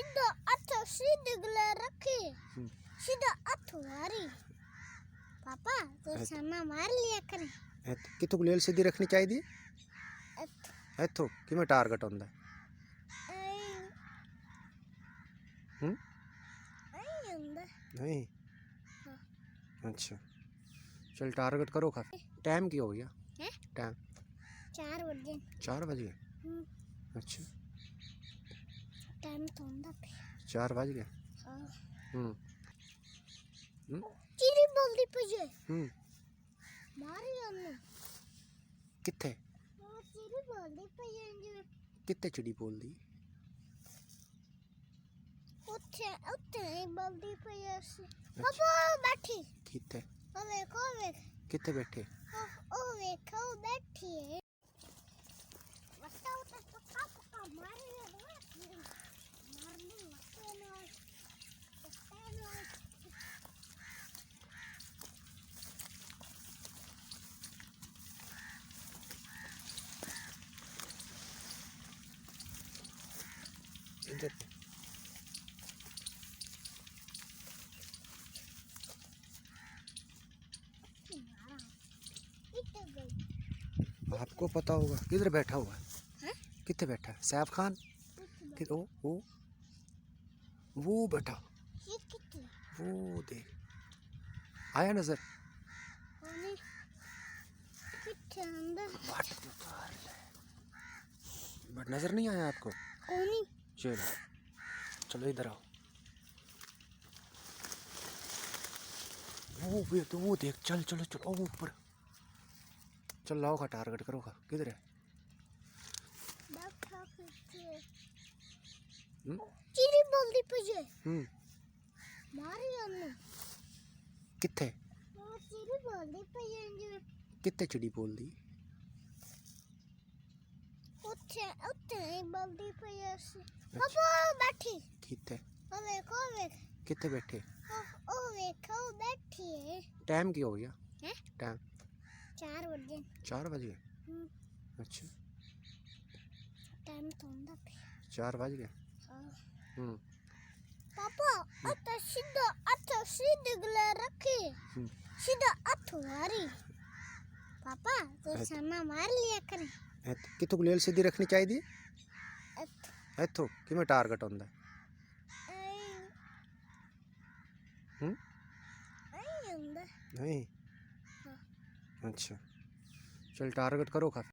ਸਿੱਧਾ ਅੱਠ ਸਿੱਧੇ ਗਲੇ ਰੱਖੇ ਸਿੱਧਾ ਅੱਠ ਵਾਰੀ ਪਾਪਾ ਤੇ ਸਾਨਾ ਮਾਰ ਲਿਆ ਕਰੇ ਕਿੱਥੋਂ ਗਲੇਲ ਸਿੱਧੀ ਰੱਖਣੀ ਚਾਹੀਦੀ ਇੱਥੋਂ ਕਿਵੇਂ ਟਾਰਗੇਟ ਹੁੰਦਾ नहीं अच्छा चल टारगेट करो काफी टाइम क्या हो गया टाइम 4 बजे अच्छा टाइम तो ਹੁੰਦਾ 4 बज गए ਚੀਰੀ ਬੋਲਦੀ ਪਈ ਹੈ ਮਾਰੀ ਉਹਨੂੰ ਕਿੱਥੇ ਉਹ ਚੀਰੀ ਬੋਲਦੀ ਪਈ ਹੈ ਜਿਵੇਂ ਕਿੱਥੇ ਚਿੜੀ ਬੋਲਦੀ ਉੱਥੇ ਹੀ ਬੋਲਦੀ ਪਈ ਹੈ ਪਾਪਾ ਬੈਠੀ ਕਿੱਥੇ ਉਹ ਵੇਖ ਕਿੱਥੇ ਬੈਠੇ ਉਹ ਵੇਖ ਉਹ ਬੈਠੀ ਹੈ ਵਸਤਾ ਤਾਂ ਪੱਕਾ ਮਾਰੀ ਮਾਰਨੀ ਵਸਤੇ ਨਾਲ इधर आपको पता होगा किधर बैठा हुआ है कितने बैठा है सैफ खान कि वो बैठा वो देख आया नजर बट नजर नहीं आया आपको चलो चलो इधर आओ वो देख चल चलो चलो ऊपर चल लाओ का टारगेट करो का किधर है ਚੀਰੀ ਬੋਲਦੀ ਪਈ ਹੈ ਮਾਰੀ ਉਹਨੂੰ ਕਿੱਥੇ ਉਹ ਚੀਰੀ ਬੋਲਦੀ ਪਈ ਹੈ ਜਿਵੇਂ ਕਿੱਥੇ ਚਿੜੀ ਬੋਲਦੀ ਉੱਥੇ ਹੀ ਬੋਲਦੀ ਪਈ ਹੈ ਪਾਪਾ ਬੈਠੀ ਕਿੱਥੇ ਉਹ ਵੇਖ ਕਿੱਥੇ ਬੈਠੇ ਉਹ ਵੇਖ ਉਹ ਬੈਠੀ ਹੈ टाइम क्या हो गया टाइम 4 बजे अच्छा टाइम तो ਹੁੰਦਾ 4 बज गए ਪਾਪਾ ਅੱਠ ਸਿੱਧੇ ਗਲੇ ਰੱਖੇ ਸਿੱਧਾ ਅੱਠ ਵਾਰੀ ਪਾਪਾ ਤੇ ਸਾਨਾ ਮਾਰ ਲਿਆ ਕਰੇ ਕਿੱਥੋਂ ਗਲੇਲ ਸਿੱਧੀ ਰੱਖਣੀ ਚਾਹੀਦੀ ਇੱਥੋਂ ਕਿਵੇਂ ਟਾਰਗੇਟ ਹੁੰਦਾ नहीं अच्छा चल टारगेट करो काफी